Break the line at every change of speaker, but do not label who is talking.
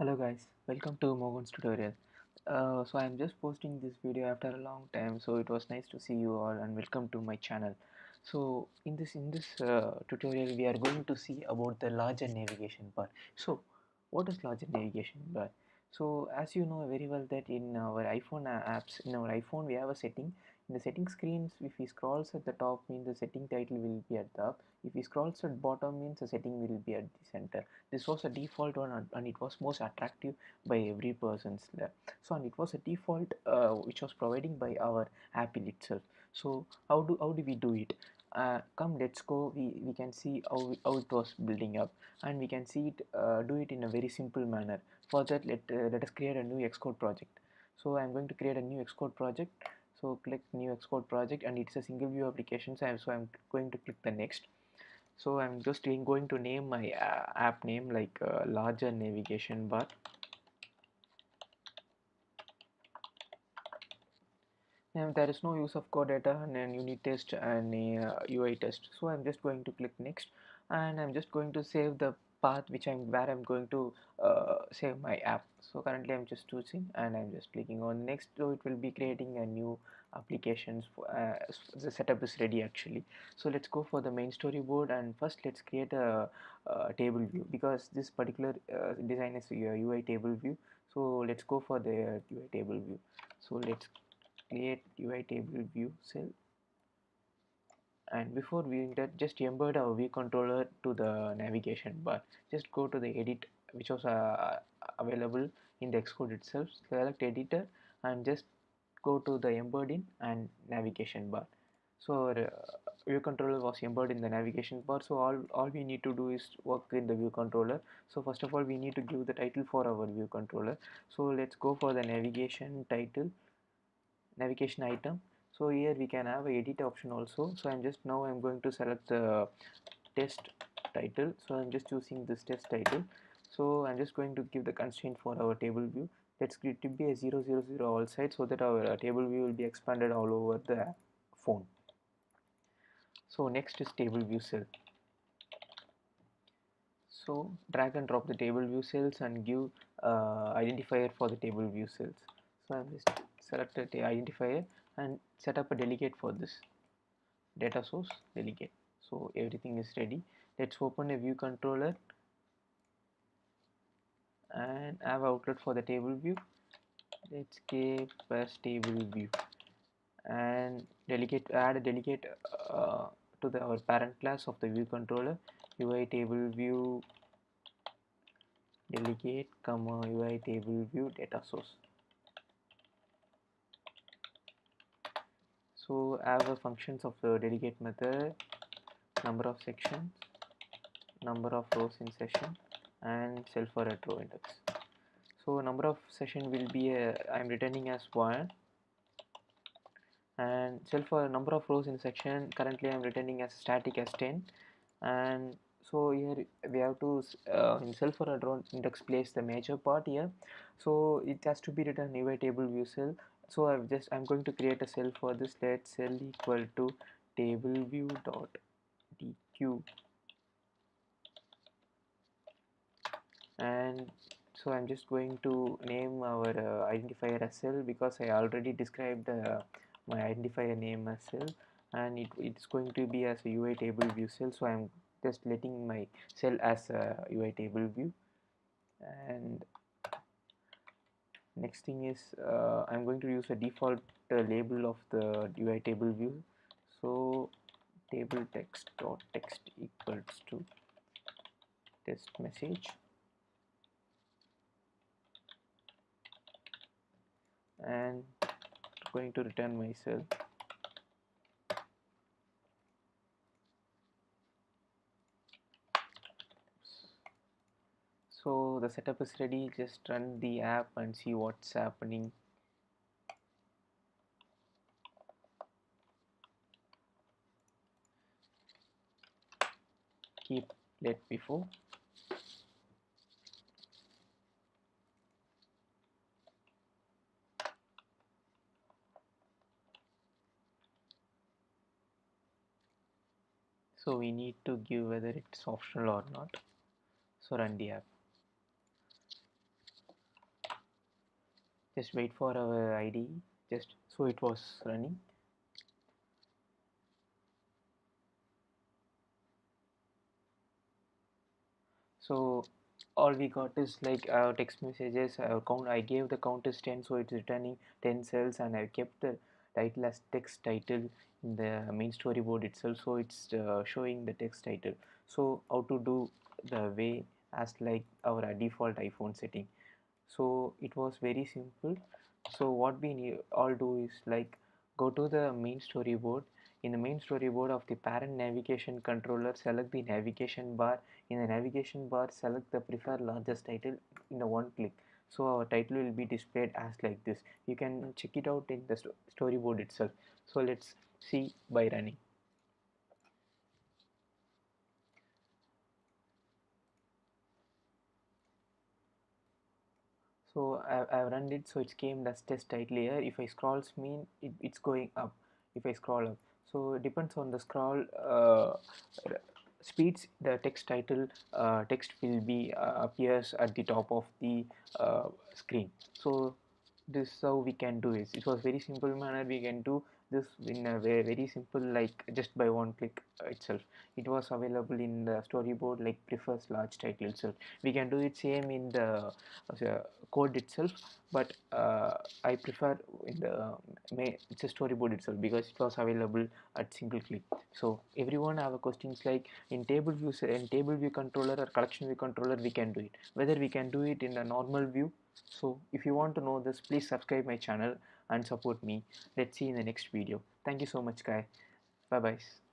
Hello guys, welcome to Mogan's tutorial. So I'm just posting this video after a long time, so it was nice to see you all and welcome to my channel. So in this tutorial we are going to see about the larger navigation bar. So what is larger navigation bar? So as you know very well that in our iPhone apps, in our iPhone we have a setting. In the setting screens, if we scrolls at the top means the setting title will be at the top. If we scrolls at bottom means the setting will be at the center. This was a default one and it was most attractive by every person's lab. So and it was a default which was providing by our Apple itself. So how do we do it? Come, let's go. We can see how it was building up, and we can see it do it in a very simple manner. For that, let us create a new Xcode project. So I'm going to create a new Xcode project. So click new Xcode project, and it's a single view application. So I'm going to click the next. So I'm just going to name my app name like larger navigation bar, and there is no use of core data and an unit test and a UI test. So I'm just going to click next, and I'm just going to save the path which where I'm going to save my app. So currently I'm just choosing and I'm just clicking on next. So it will be creating a new applications for, the setup is ready actually. So let's go for the main storyboard, and first let's create a table view because this particular design is a UI table view. So let's go for the UI table view. So let's create UI table view cell, and before viewing that, just embed our view controller to the navigation bar. Just go to the edit which was available in the Xcode itself, select editor and just go to the embed in and navigation bar. So view controller was embedded in the navigation bar, so all we need to do is work in the view controller. So first of all we need to give the title for our view controller. So let's go for the navigation title, navigation item. So here we can have a edit option also. So I'm going to select the test title. So I'm just choosing this test title. So I'm just going to give the constraint for our table view. Let's get it to be a 000 all sides so that our table view will be expanded all over the phone. So next is table view cell. So drag and drop the table view cells and give identifier for the table view cells. So I'm just select the identifier and set up a delegate for this data source delegate. So everything is ready. Let's open a view controller and have outlet for the table view. Let's give as table view and delegate, add a delegate to the our parent class of the view controller, UI table view delegate comma UI table view data source. So have the functions of the delegate method, number of sections, number of rows in session and self for retro index. So number of session will be I'm returning as 1, and self for number of rows in section currently I'm returning as static as 10. And so here we have to in self for a drone index place the major part here, so it has to be written UI table view cell. So I'm going to create a cell for this. Let cell equal to table view dot dq, and so I'm just going to name our identifier as cell because I already described my identifier name as cell, and it's going to be as a UI table view cell. So I'm just letting my cell as a UI table view. And next thing is I'm going to use a default label of the UI table view. So table text dot text equals to test message, and going to return my cell. So the setup is ready, just run the app and see what's happening. Keep let before. So we need to give whether it's optional or not. So run the app. Just wait for our IDE. Just so it was running. So all we got is like our text messages. Our count. I gave the count is 10, so it's returning 10 cells, and I kept the title as text title in the main storyboard itself. So it's showing the text title. So how to do the way as like our default iPhone setting. So it was very simple. So what we need, all do is like go to the main storyboard. In the main storyboard of the parent navigation controller, select the navigation bar. In the navigation bar, select the prefer largest title in the one click. So our title will be displayed as like this. You can check it out in the storyboard itself. So let's see by running. So I've run it, so it came as test title here. If I scroll mean it's going up. If I scroll up, so it depends on the scroll speeds. The text title text will be appears at the top of the screen. So this is how we can do it. It was very simple manner. We can do this in a very simple, like just by one click itself. It was available in the storyboard like prefers large title itself. We can do it same in the code itself, but I prefer in the it's a storyboard itself because it was available at single click. So everyone have a questions like in table view, in table view controller or collection view controller we can do it, whether we can do it in a normal view. So if you want to know this, please subscribe my channel and support me. Let's see in the next video. Thank you so much, guy. Bye bye.